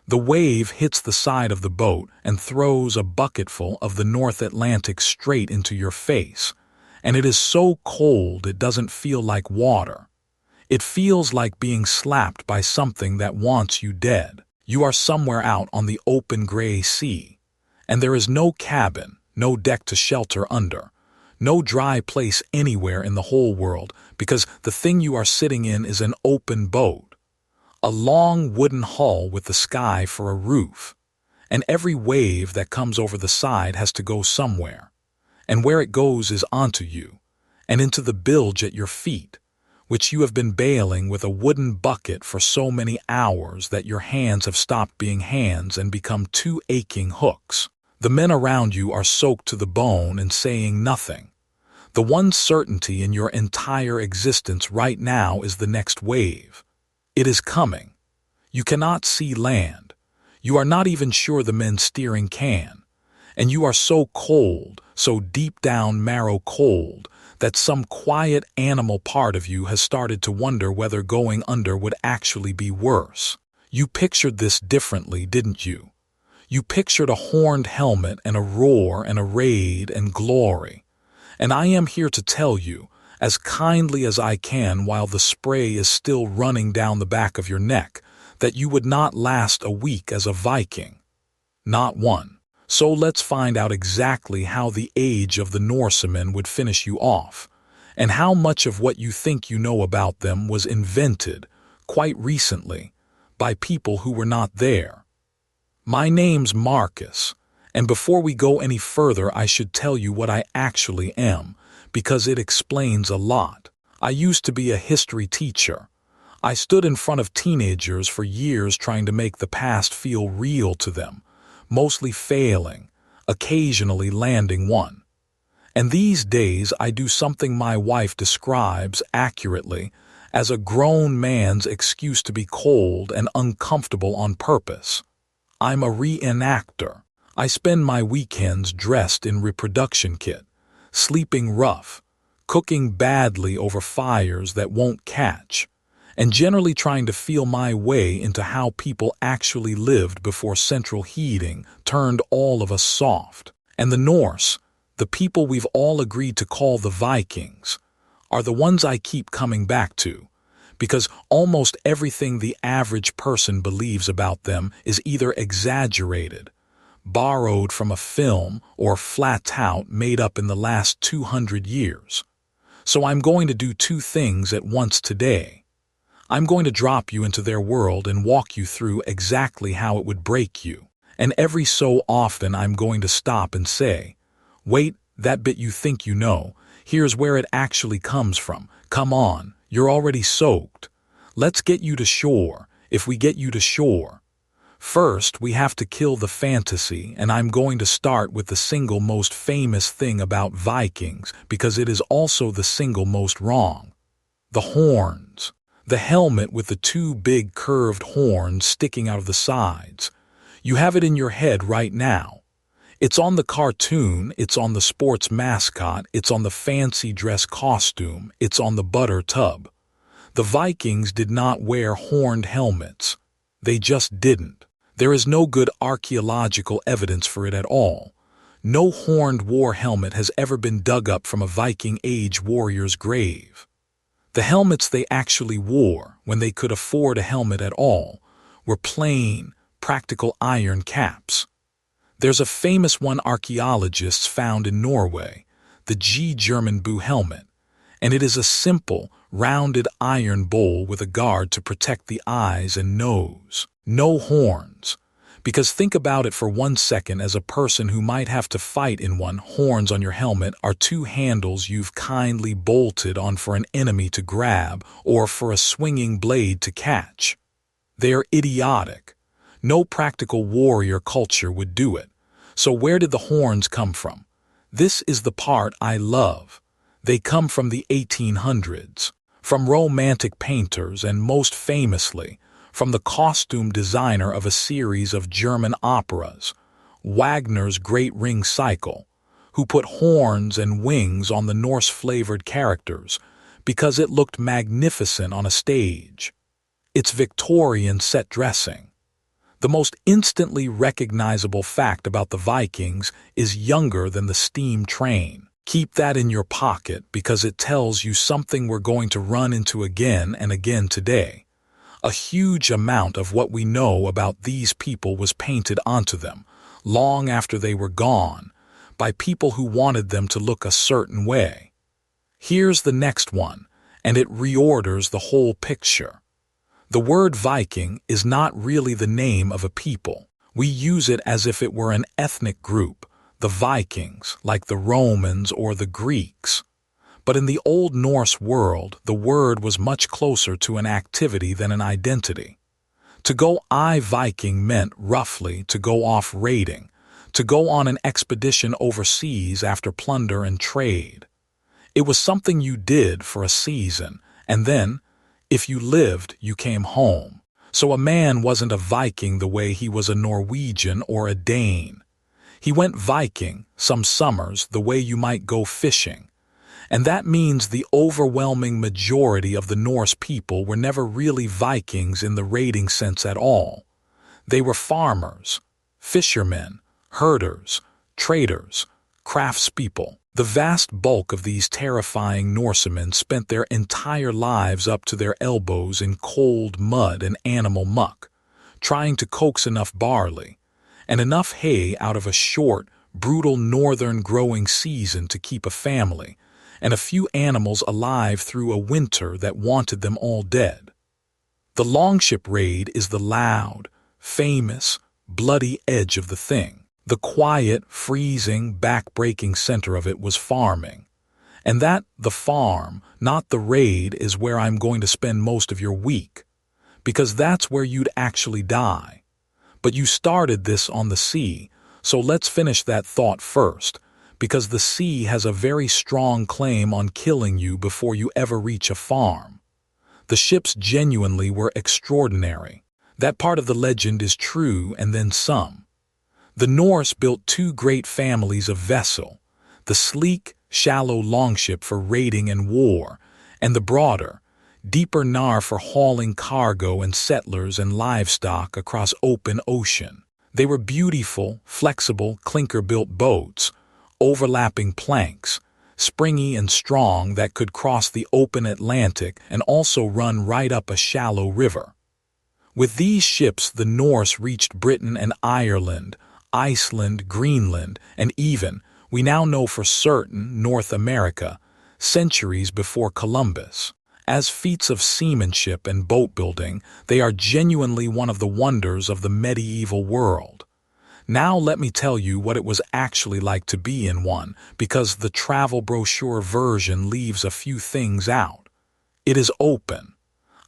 The wave hits the side of the boat and throws a bucketful of the North Atlantic straight into your face, and it is so cold it doesn't feel like water. It feels like being slapped by something that wants you dead. You are somewhere out on the open gray sea, and there is no cabin, no deck to shelter under, no dry place anywhere in the whole world, because the thing you are sitting in is an open boat, a long wooden hull with the sky for a roof, and every wave that comes over the side has to go somewhere, and where it goes is onto you, and into the bilge at your feet, which you have been bailing with a wooden bucket for so many hours that your hands have stopped being hands and become two aching hooks. The men around you are soaked to the bone and saying nothing. The one certainty in your entire existence right now is the next wave. It is coming. You cannot see land. You are not even sure the men steering can. And you are so cold, so deep down marrow cold, that some quiet animal part of you has started to wonder whether going under would actually be worse. You pictured this differently, didn't you? You pictured a horned helmet and a roar and a raid and glory. And I am here to tell you, as kindly as I can while the spray is still running down the back of your neck, that you would not last a week as a Viking. Not one. So let's find out exactly how the age of the Norsemen would finish you off, and how much of what you think you know about them was invented, quite recently, by people who were not there. My name's Marcus, and before we go any further I should tell you what I actually am, because it explains a lot. I used to be a history teacher. I stood in front of teenagers for years trying to make the past feel real to them, mostly failing, occasionally landing one. And these days I do something my wife describes accurately as a grown man's excuse to be cold and uncomfortable on purpose. I'm a reenactor. I spend my weekends dressed in reproduction kit, sleeping rough, cooking badly over fires that won't catch, and generally trying to feel my way into how people actually lived before central heating turned all of us soft. And the Norse, the people we've all agreed to call the Vikings, are the ones I keep coming back to, because almost everything the average person believes about them is either exaggerated, borrowed from a film, or flat out made up in the last 200 years. So I'm going to do two things at once today. I'm going to drop you into their world and walk you through exactly how it would break you. And every so often I'm going to stop and say, wait, that bit you think you know, here's where it actually comes from. Come on, you're already soaked. Let's get you to shore, if we get you to shore. First, we have to kill the fantasy, and I'm going to start with the single most famous thing about Vikings, because it is also the single most wrong. The horns. The helmet with the two big curved horns sticking out of the sides. You have it in your head right now. It's on the cartoon, it's on the sports mascot, it's on the fancy dress costume, it's on the butter tub. The Vikings did not wear horned helmets. They just didn't. There is no good archaeological evidence for it at all. No horned war helmet has ever been dug up from a Viking Age warrior's grave. The helmets they actually wore, when they could afford a helmet at all, were plain, practical iron caps. There's a famous one archaeologists found in Norway, the G-German Boo helmet, and it is a simple, rounded iron bowl with a guard to protect the eyes and nose. No horns. Because think about it for 1 second as a person who might have to fight in one. Horns on your helmet are two handles you've kindly bolted on for an enemy to grab or for a swinging blade to catch. They're idiotic. No practical warrior culture would do it. So where did the horns come from? This is the part I love. They come from the 1800s, from romantic painters, and most famously, from the costume designer of a series of German operas, Wagner's Great Ring Cycle, who put horns and wings on the Norse-flavored characters because it looked magnificent on a stage. It's Victorian set dressing. The most instantly recognizable fact about the Vikings is younger than the steam train. Keep that in your pocket because it tells you something we're going to run into again and again today. A huge amount of what we know about these people was painted onto them, long after they were gone, by people who wanted them to look a certain way. Here's the next one, and it reorders the whole picture. The word Viking is not really the name of a people. We use it as if it were an ethnic group, the Vikings, like the Romans or the Greeks. But in the Old Norse world, the word was much closer to an activity than an identity. To go Viking meant, roughly, to go off raiding, to go on an expedition overseas after plunder and trade. It was something you did for a season, and then, if you lived, you came home. So a man wasn't a Viking the way he was a Norwegian or a Dane. He went Viking, some summers, the way you might go fishing. And that means the overwhelming majority of the Norse people were never really Vikings in the raiding sense at all. They were farmers, fishermen, herders, traders, craftspeople. The vast bulk of these terrifying Norsemen spent their entire lives up to their elbows in cold mud and animal muck, trying to coax enough barley and enough hay out of a short, brutal northern growing season to keep a family and a few animals alive through a winter that wanted them all dead. The longship raid is the loud, famous, bloody edge of the thing. The quiet, freezing, back-breaking center of it was farming. And that, the farm, not the raid, is where I'm going to spend most of your week. Because that's where you'd actually die. But you started this on the sea, so let's finish that thought first, because the sea has a very strong claim on killing you before you ever reach a farm. The ships genuinely were extraordinary. That part of the legend is true, and then some. The Norse built two great families of vessel, the sleek, shallow longship for raiding and war, and the broader, deeper nar for hauling cargo and settlers and livestock across open ocean. They were beautiful, flexible, clinker-built boats, overlapping planks, springy and strong that could cross the open Atlantic and also run right up a shallow river. With these ships, the Norse reached Britain and Ireland, Iceland, Greenland, and even, we now know for certain, North America, centuries before Columbus. As feats of seamanship and boat building, they are genuinely one of the wonders of the medieval world. Now let me tell you what it was actually like to be in one, because the travel brochure version leaves a few things out. It is open.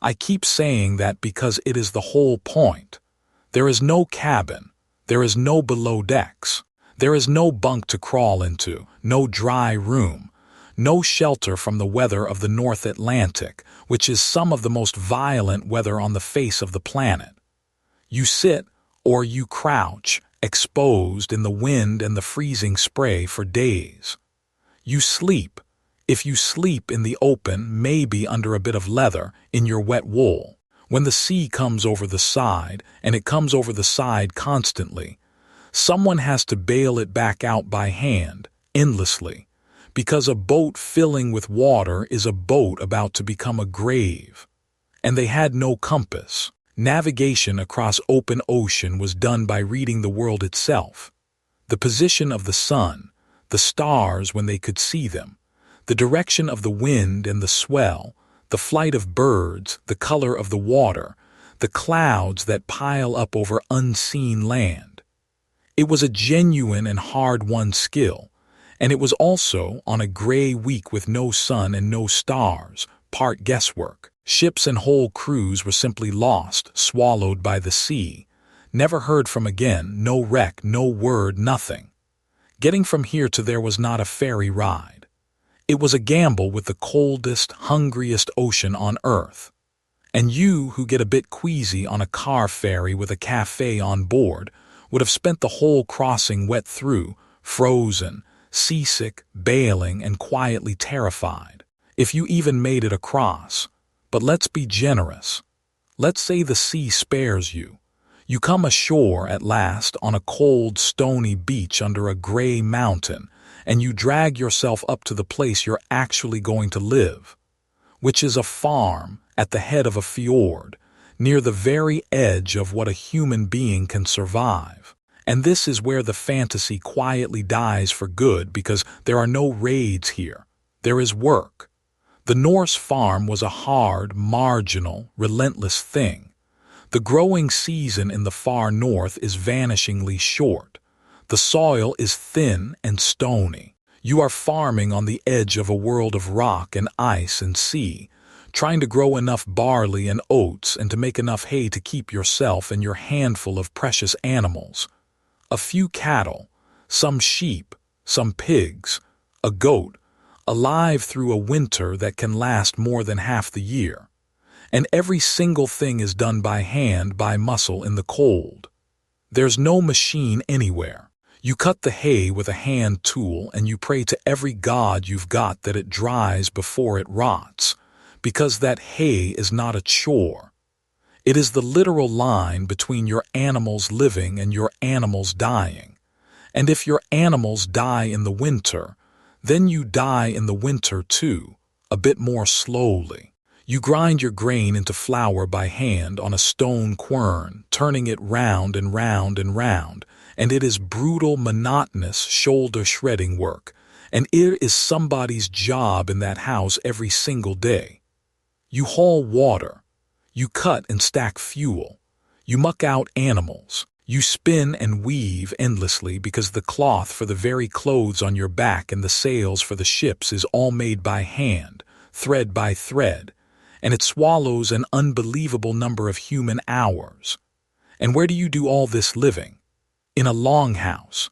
I keep saying that because it is the whole point. There is no cabin. There is no below decks. There is no bunk to crawl into, no dry room, no shelter from the weather of the North Atlantic, which is some of the most violent weather on the face of the planet. You sit, or you crouch, exposed in the wind and the freezing spray for days. You sleep, if you sleep in the open, maybe under a bit of leather, in your wet wool. When the sea comes over the side, and it comes over the side constantly, someone has to bail it back out by hand, endlessly, because a boat filling with water is a boat about to become a grave. And they had no compass. Navigation across open ocean was done by reading the world itself. The position of the sun, the stars when they could see them, the direction of the wind and the swell, the flight of birds, the color of the water, the clouds that pile up over unseen land. It was a genuine and hard-won skill, and it was also, on a gray week with no sun and no stars, part guesswork. Ships and whole crews were simply lost, swallowed by the sea, never heard from again, no wreck, no word, nothing. Getting from here to there was not a ferry ride. It was a gamble with the coldest, hungriest ocean on Earth. And you, who get a bit queasy on a car ferry with a cafe on board, would have spent the whole crossing wet through, frozen, seasick, bailing, and quietly terrified, if you even made it across. But let's be generous. Let's say the sea spares you. You come ashore at last on a cold, stony beach under a gray mountain, and you drag yourself up to the place you're actually going to live, which is a farm at the head of a fjord, near the very edge of what a human being can survive. And this is where the fantasy quietly dies for good, because there are no raids here. There is work. The Norse farm was a hard, marginal, relentless thing. The growing season in the far north is vanishingly short. The soil is thin and stony. You are farming on the edge of a world of rock and ice and sea, trying to grow enough barley and oats and to make enough hay to keep yourself and your handful of precious animals. A few cattle, some sheep, some pigs, a goat, alive through a winter that can last more than half the year. And every single thing is done by hand, by muscle in the cold. There's no machine anywhere. You cut the hay with a hand tool and you pray to every god you've got that it dries before it rots, because that hay is not a chore. It is the literal line between your animals living and your animals dying. And if your animals die in the winter, then you die in the winter too, a bit more slowly. You grind your grain into flour by hand on a stone quern, turning it round and round and round, and it is brutal, monotonous, shoulder-shredding work, and it is somebody's job in that house every single day. You haul water, you cut and stack fuel, you muck out animals, you spin and weave endlessly because the cloth for the very clothes on your back and the sails for the ships is all made by hand, thread by thread, and it swallows an unbelievable number of human hours. And where do you do all this living? In a longhouse.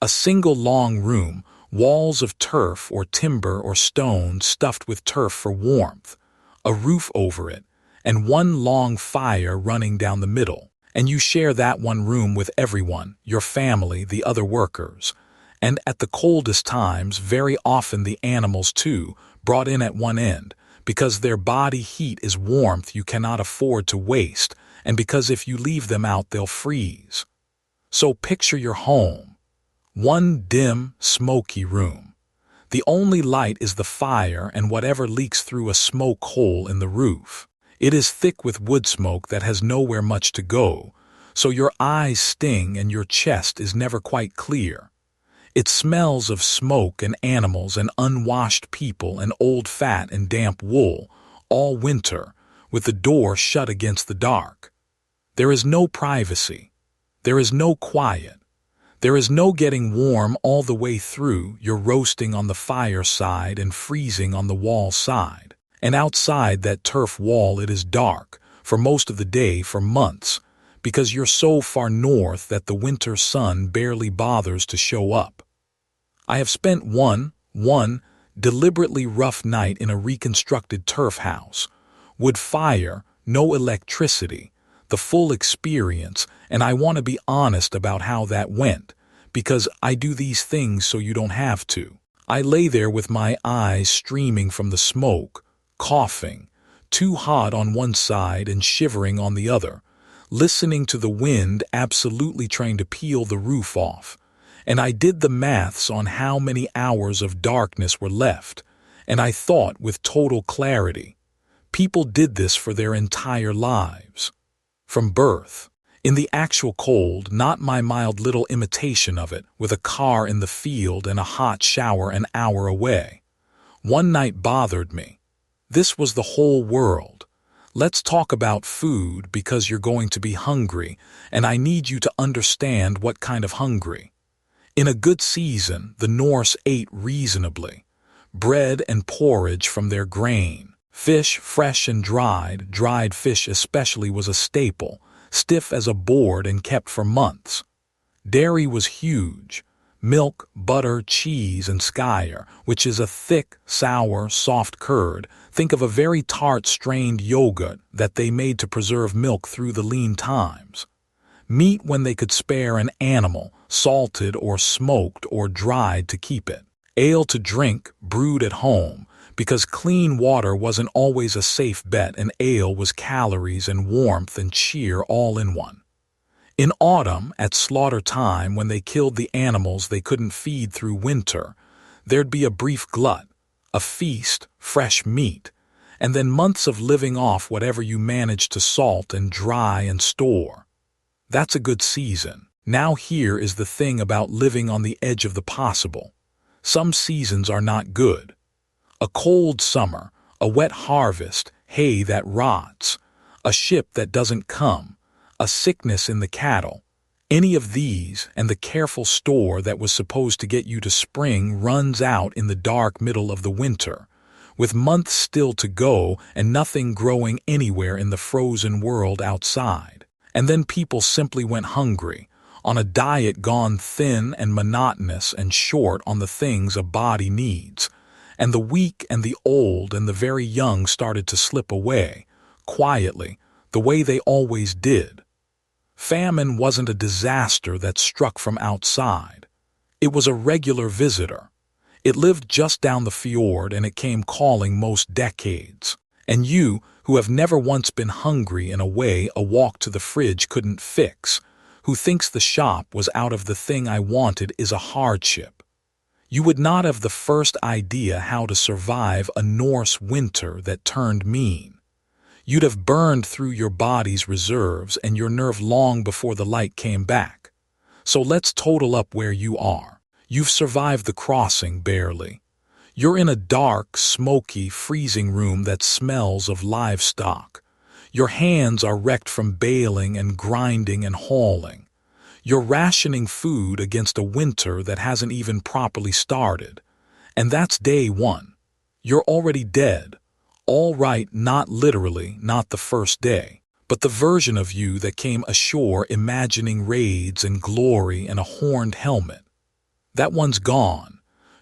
A single long room, walls of turf or timber or stone stuffed with turf for warmth, a roof over it, and one long fire running down the middle. And you share that one room with everyone, your family, the other workers. And at the coldest times, very often the animals too, brought in at one end, because their body heat is warmth you cannot afford to waste, and because if you leave them out they'll freeze. So picture your home. One dim, smoky room. The only light is the fire and whatever leaks through a smoke hole in the roof. It is thick with wood smoke that has nowhere much to go, so your eyes sting and your chest is never quite clear. It smells of smoke and animals and unwashed people and old fat and damp wool, all winter, with the door shut against the dark. There is no privacy. There is no quiet. There is no getting warm all the way through. You're roasting on the fireside and freezing on the wall side. And outside that turf wall it is dark, for most of the day for months, because you're so far north that the winter sun barely bothers to show up. I have spent one deliberately rough night in a reconstructed turf house. Wood fire, no electricity, the full experience, and I want to be honest about how that went, because I do these things so you don't have to. I lay there with my eyes streaming from the smoke, coughing, too hot on one side and shivering on the other, listening to the wind absolutely trying to peel the roof off. And I did the maths on how many hours of darkness were left, and I thought with total clarity. People did this for their entire lives. From birth. In the actual cold, not my mild little imitation of it, with a car in the field and a hot shower an hour away. One night bothered me. This was the whole world. Let's talk about food because you're going to be hungry, and I need you to understand what kind of hungry. In a good season, the Norse ate reasonably. Bread and porridge from their grain. Fish, fresh and dried fish especially was a staple, stiff as a board and kept for months. Dairy was huge. Milk, butter, cheese, and skyr, which is a thick, sour, soft curd. Think of a very tart strained yogurt that they made to preserve milk through the lean times. Meat when they could spare an animal, salted or smoked or dried to keep it. Ale to drink, brewed at home, because clean water wasn't always a safe bet and ale was calories and warmth and cheer all in one. In autumn, at slaughter time, when they killed the animals they couldn't feed through winter, there'd be a brief glut, a feast, fresh meat, and then months of living off whatever you managed to salt and dry and store. That's a good season. Now here is the thing about living on the edge of the possible. Some seasons are not good. A cold summer, a wet harvest, hay that rots, a ship that doesn't come, a sickness in the cattle. Any of these and the careful store that was supposed to get you to spring runs out in the dark middle of the winter, with months still to go and nothing growing anywhere in the frozen world outside. And then people simply went hungry, on a diet gone thin and monotonous and short on the things a body needs. And the weak and the old and the very young started to slip away, quietly, the way they always did. Famine wasn't a disaster that struck from outside. It was a regular visitor. It lived just down the fjord and it came calling most decades. And you, who have never once been hungry in a way a walk to the fridge couldn't fix, who thinks the shop was out of the thing I wanted is a hardship. You would not have the first idea how to survive a Norse winter that turned mean. You'd have burned through your body's reserves and your nerve long before the light came back. So let's total up where you are. You've survived the crossing barely. You're in a dark, smoky, freezing room that smells of livestock. Your hands are wrecked from baling and grinding and hauling. You're rationing food against a winter that hasn't even properly started. And that's day one. You're already dead. All right, not literally, not the first day, but the version of you that came ashore imagining raids and glory and a horned helmet. That one's gone,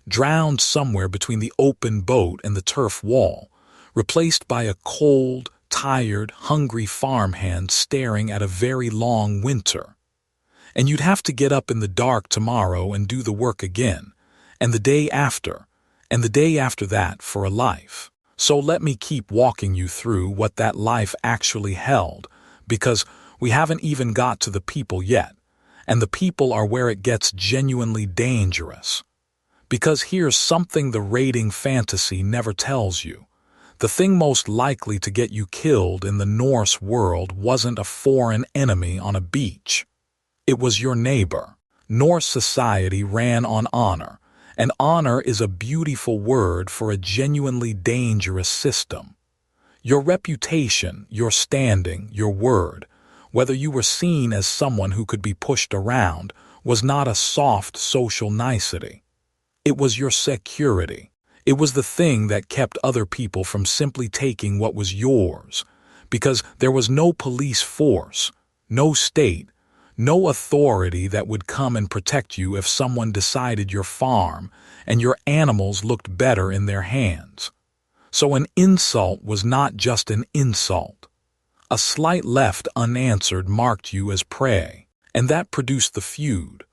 drowned somewhere between the open boat and the turf wall, replaced by a cold, tired, hungry farmhand staring at a very long winter. And you'd have to get up in the dark tomorrow and do the work again, and the day after, and the day after that for a life. So let me keep walking you through what that life actually held, because we haven't even got to the people yet, and the people are where it gets genuinely dangerous. Because here's something the raiding fantasy never tells you. The thing most likely to get you killed in the Norse world wasn't a foreign enemy on a beach. It was your neighbor. Norse society ran on honor, and honor is a beautiful word for a genuinely dangerous system. Your reputation, your standing, your word, whether you were seen as someone who could be pushed around, was not a soft social nicety. It was your security. It was the thing that kept other people from simply taking what was yours, because there was no police force, no state, no authority that would come and protect you if someone decided your farm and your animals looked better in their hands. So an insult was not just an insult. A slight left unanswered marked you as prey, and that produced the feud,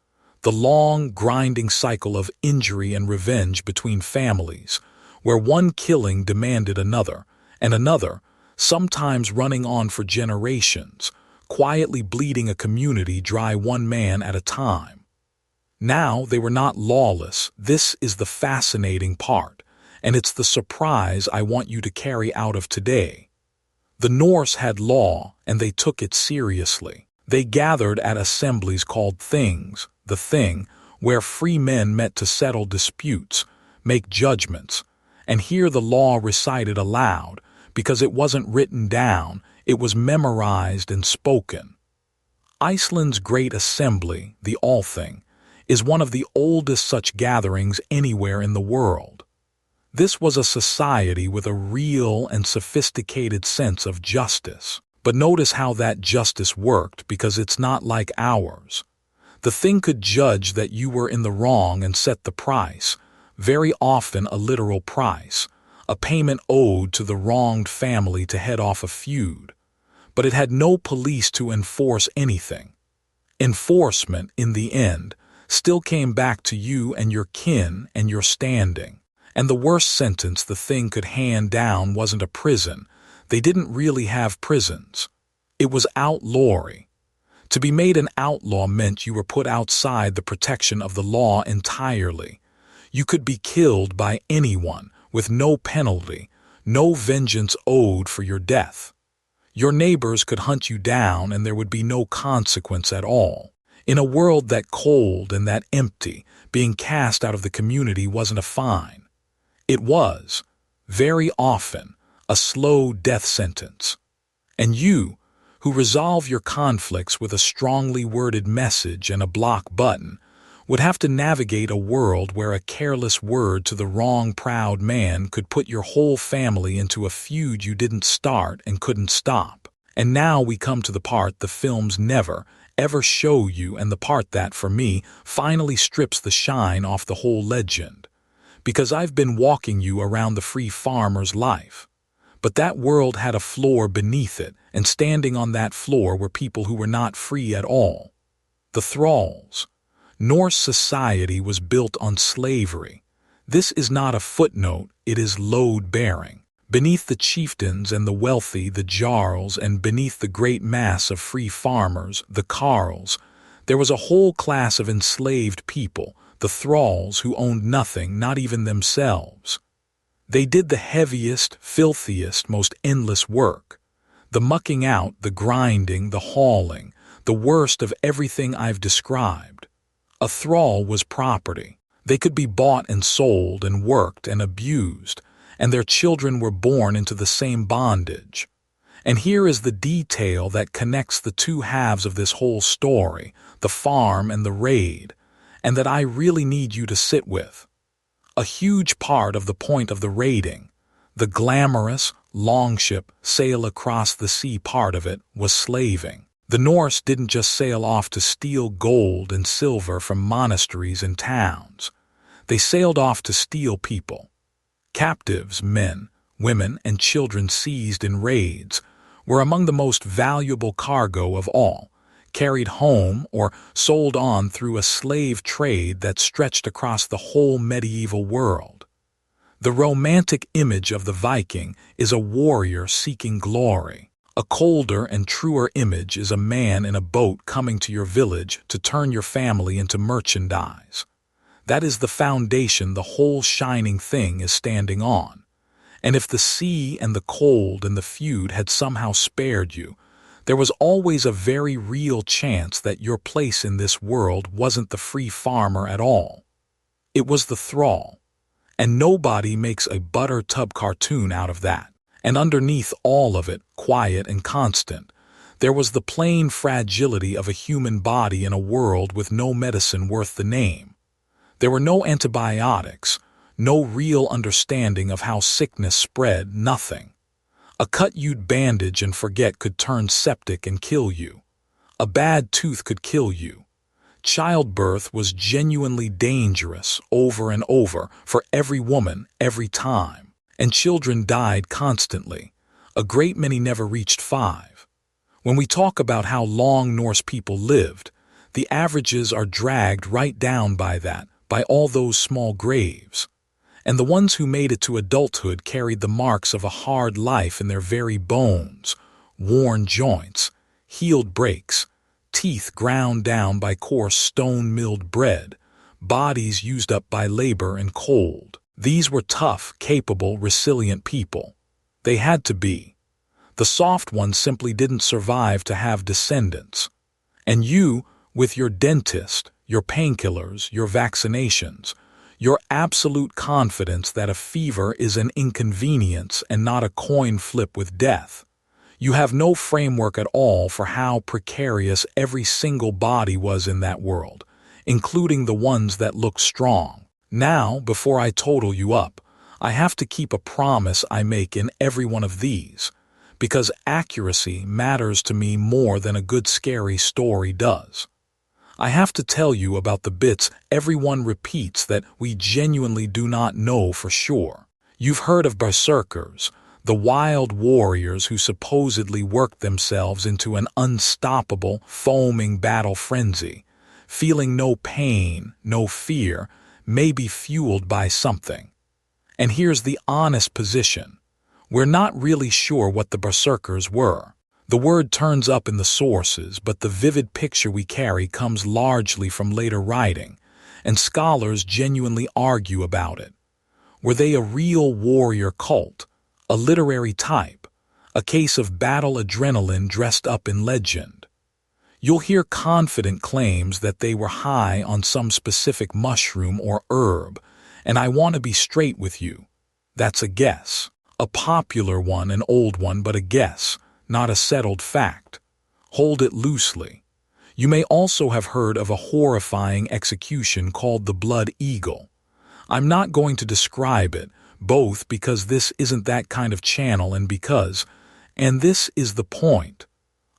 the long, grinding cycle of injury and revenge between families, where one killing demanded another, and another, sometimes running on for generations, quietly bleeding a community dry one man at a time. Now they were not lawless. This is the fascinating part, and it's the surprise I want you to carry out of today. The Norse had law, and they took it seriously. They gathered at assemblies called things, the thing, where free men met to settle disputes, make judgments, and hear the law recited aloud, because it wasn't written down, it was memorized and spoken. Iceland's Great Assembly, the Althing, is one of the oldest such gatherings anywhere in the world. This was a society with a real and sophisticated sense of justice. But notice how that justice worked, because it's not like ours. The thing could judge that you were in the wrong and set the price, very often a literal price, a payment owed to the wronged family to head off a feud. But it had no police to enforce anything. Enforcement, in the end, still came back to you and your kin and your standing. And the worst sentence the thing could hand down wasn't a prison. They didn't really have prisons. It was outlawry. To be made an outlaw meant you were put outside the protection of the law entirely. You could be killed by anyone, with no penalty, no vengeance owed for your death. Your neighbors could hunt you down and there would be no consequence at all. In a world that cold and that empty, being cast out of the community wasn't a fine. It was, very often, a slow death sentence. And you, who resolve your conflicts with a strongly worded message and a block button, would have to navigate a world where a careless word to the wrong proud man could put your whole family into a feud you didn't start and couldn't stop. And now we come to the part the films never, ever show you, and the part that, for me, finally strips the shine off the whole legend. Because I've been walking you around the free farmer's life. But that world had a floor beneath it, and standing on that floor were people who were not free at all. The Thralls. Norse society was built on slavery. This is not a footnote, it is load-bearing. Beneath the chieftains and the wealthy, the jarls, and beneath the great mass of free farmers, the carls, there was a whole class of enslaved people, the thralls, who owned nothing, not even themselves. They did the heaviest, filthiest, most endless work. The mucking out, the grinding, the hauling, the worst of everything I've described. A thrall was property. They could be bought and sold and worked and abused, and their children were born into the same bondage. And here is the detail that connects the two halves of this whole story, the farm and the raid, and that I really need you to sit with. A huge part of the point of the raiding, the glamorous, longship, sail across the sea part of it, was slaving. The Norse didn't just sail off to steal gold and silver from monasteries and towns. They sailed off to steal people. Captives, men, women, and children seized in raids, were among the most valuable cargo of all, carried home or sold on through a slave trade that stretched across the whole medieval world. The romantic image of the Viking is a warrior seeking glory. A colder and truer image is a man in a boat coming to your village to turn your family into merchandise. That is the foundation the whole shining thing is standing on. And if the sea and the cold and the feud had somehow spared you, there was always a very real chance that your place in this world wasn't the free farmer at all. It was the thrall. And nobody makes a butter tub cartoon out of that. And underneath all of it, quiet and constant, there was the plain fragility of a human body in a world with no medicine worth the name. There were no antibiotics, no real understanding of how sickness spread, nothing. A cut you'd bandage and forget could turn septic and kill you. A bad tooth could kill you. Childbirth was genuinely dangerous over and over for every woman, every time. And children died constantly. A great many never reached 5. When we talk about how long Norse people lived, the averages are dragged right down by that, by all those small graves. And the ones who made it to adulthood carried the marks of a hard life in their very bones, worn joints, healed breaks, teeth ground down by coarse stone-milled bread, bodies used up by labor and cold. These were tough, capable, resilient people. They had to be. The soft ones simply didn't survive to have descendants. And you, with your dentist, your painkillers, your vaccinations, your absolute confidence that a fever is an inconvenience and not a coin flip with death, you have no framework at all for how precarious every single body was in that world, including the ones that looked strong. Now, before I total you up, I have to keep a promise I make in every one of these, because accuracy matters to me more than a good scary story does. I have to tell you about the bits everyone repeats that we genuinely do not know for sure. You've heard of Berserkers, the wild warriors who supposedly worked themselves into an unstoppable, foaming battle frenzy, feeling no pain, no fear, may be fueled by something. And here's the honest position. We're not really sure what the Berserkers were. The word turns up in the sources, but the vivid picture we carry comes largely from later writing, and scholars genuinely argue about it. Were they a real warrior cult, a literary type, a case of battle adrenaline dressed up in legend? You'll hear confident claims that they were high on some specific mushroom or herb, and I want to be straight with you. That's a guess. A popular one, an old one, but a guess, not a settled fact. Hold it loosely. You may also have heard of a horrifying execution called the Blood Eagle. I'm not going to describe it, both because this isn't that kind of channel and this is the point.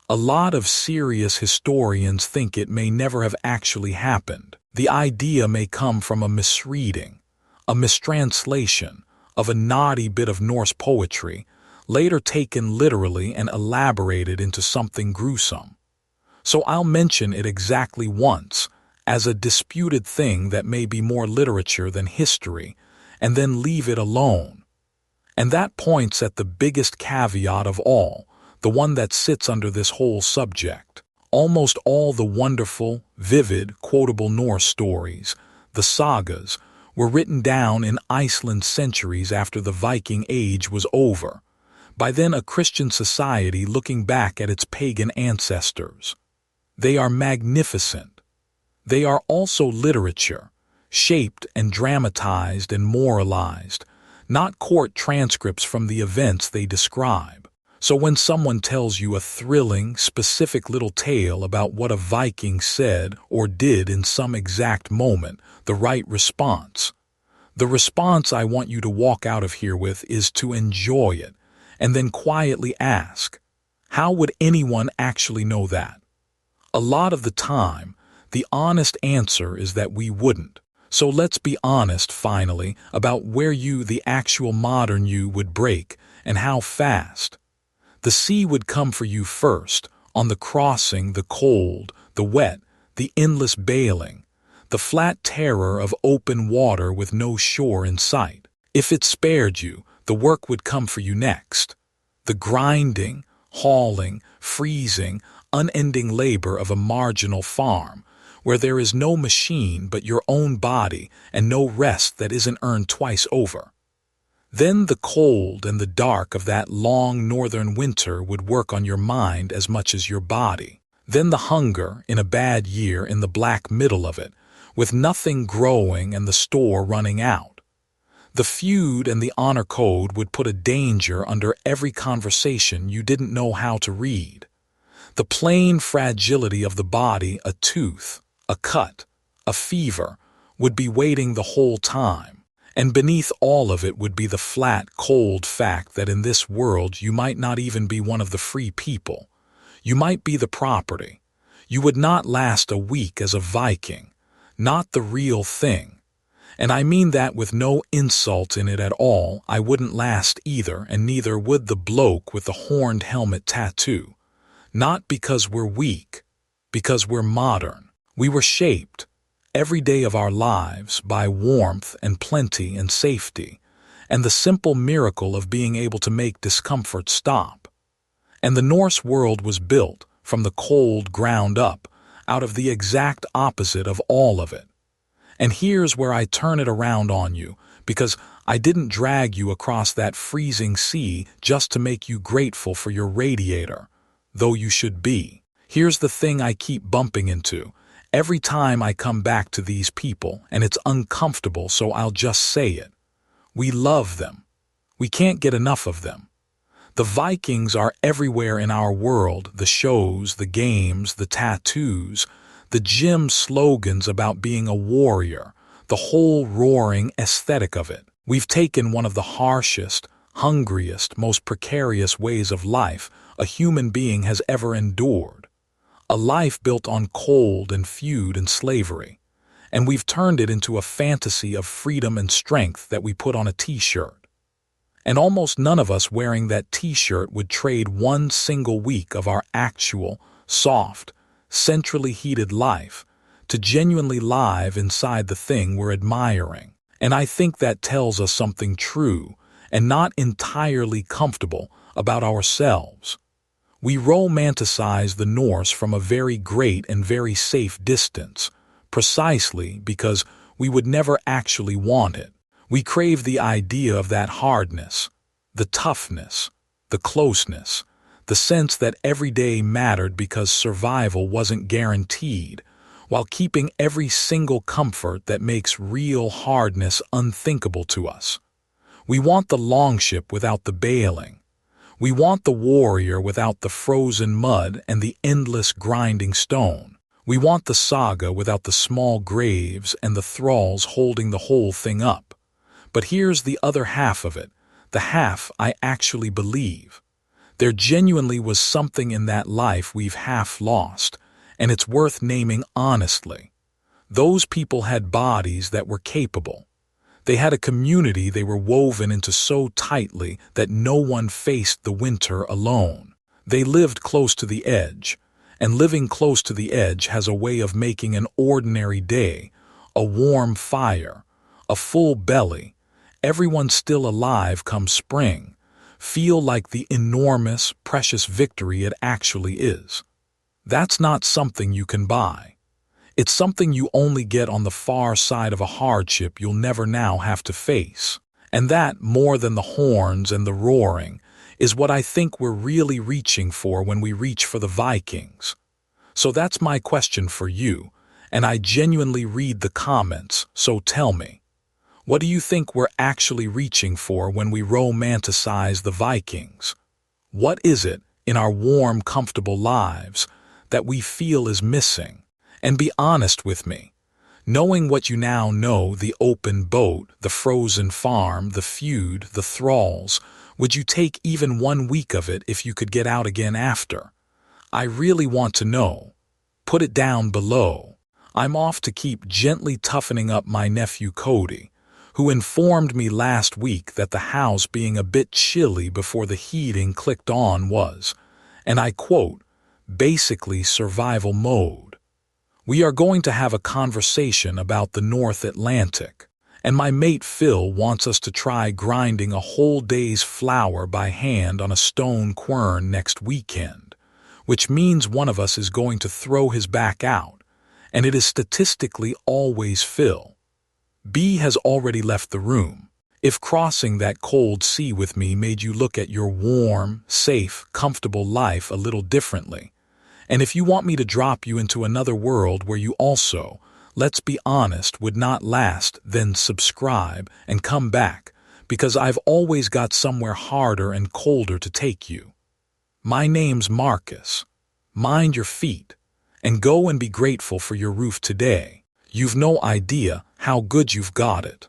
A lot of serious historians think it may never have actually happened. The idea may come from a misreading, a mistranslation of a naughty bit of Norse poetry, later taken literally and elaborated into something gruesome. So I'll mention it exactly once, as a disputed thing that may be more literature than history, and then leave it alone. And that points at the biggest caveat of all, the one that sits under this whole subject. Almost all the wonderful, vivid, quotable Norse stories, the Sagas, were written down in Iceland centuries after the Viking Age was over, by then a Christian society looking back at its pagan ancestors. They are magnificent. They are also literature, shaped and dramatized and moralized, not court transcripts from the events they describe. So when someone tells you a thrilling, specific little tale about what a Viking said or did in some exact moment, the response I want you to walk out of here with is to enjoy it, and then quietly ask, how would anyone actually know that? A lot of the time, the honest answer is that we wouldn't. So let's be honest, finally, about where you, the actual modern you, would break, and how fast. The sea would come for you first, on the crossing, the cold, the wet, the endless bailing, the flat terror of open water with no shore in sight. If it spared you, the work would come for you next. The grinding, hauling, freezing, unending labor of a marginal farm, where there is no machine but your own body and no rest that isn't earned twice over. Then the cold and the dark of that long northern winter would work on your mind as much as your body. Then the hunger in a bad year in the black middle of it, with nothing growing and the store running out. The feud and the honor code would put a danger under every conversation you didn't know how to read. The plain fragility of the body, a tooth, a cut, a fever, would be waiting the whole time. And beneath all of it would be the flat, cold fact that in this world you might not even be one of the free people. You might be the property. You would not last a week as a Viking, not the real thing. And I mean that with no insult in it at all. I wouldn't last either, and neither would the bloke with the horned helmet tattoo. Not because we're weak, because we're modern. We were shaped, every day of our lives, by warmth and plenty and safety, and the simple miracle of being able to make discomfort stop. And the Norse world was built, from the cold ground up, out of the exact opposite of all of it. And here's where I turn it around on you, because I didn't drag you across that freezing sea just to make you grateful for your radiator, though you should be. Here's the thing I keep bumping into. Every time I come back to these people, and it's uncomfortable, so I'll just say it. We love them. We can't get enough of them. The Vikings are everywhere in our world, the shows, the games, the tattoos, the gym slogans about being a warrior, the whole roaring aesthetic of it. We've taken one of the harshest, hungriest, most precarious ways of life a human being has ever endured. A life built on cold and feud and slavery, and we've turned it into a fantasy of freedom and strength that we put on a t-shirt. And almost none of us wearing that t-shirt would trade one single week of our actual, soft, centrally heated life to genuinely live inside the thing we're admiring. And I think that tells us something true and not entirely comfortable about ourselves. We romanticize the Norse from a very great and very safe distance, precisely because we would never actually want it. We crave the idea of that hardness, the toughness, the closeness, the sense that every day mattered because survival wasn't guaranteed, while keeping every single comfort that makes real hardness unthinkable to us. We want the longship without the bailing. We want the warrior without the frozen mud and the endless grinding stone. We want the saga without the small graves and the thralls holding the whole thing up. But here's the other half of it, the half I actually believe. There genuinely was something in that life we've half lost, and it's worth naming honestly. Those people had bodies that were capable. They had a community they were woven into so tightly that no one faced the winter alone. They lived close to the edge, and living close to the edge has a way of making an ordinary day, a warm fire, a full belly, everyone still alive come spring, feel like the enormous, precious victory it actually is. That's not something you can buy. It's something you only get on the far side of a hardship you'll never now have to face. And that, more than the horns and the roaring, is what I think we're really reaching for when we reach for the Vikings. So that's my question for you, and I genuinely read the comments, so tell me. What do you think we're actually reaching for when we romanticize the Vikings? What is it in our warm, comfortable lives that we feel is missing? And be honest with me. Knowing what you now know, the open boat, the frozen farm, the feud, the thralls, would you take even 1 week of it if you could get out again after? I really want to know. Put it down below. I'm off to keep gently toughening up my nephew Cody, who informed me last week that the house being a bit chilly before the heating clicked on was, and I quote, basically survival mode. We are going to have a conversation about the North Atlantic, and my mate Phil wants us to try grinding a whole day's flour by hand on a stone quern next weekend, which means one of us is going to throw his back out, and it is statistically always Phil. B has already left the room. If crossing that cold sea with me made you look at your warm, safe, comfortable life a little differently, and if you want me to drop you into another world where you also, let's be honest, would not last, then subscribe and come back, because I've always got somewhere harder and colder to take you. My name's Marcus. Mind your feet, and go and be grateful for your roof today. You've no idea how good you've got it.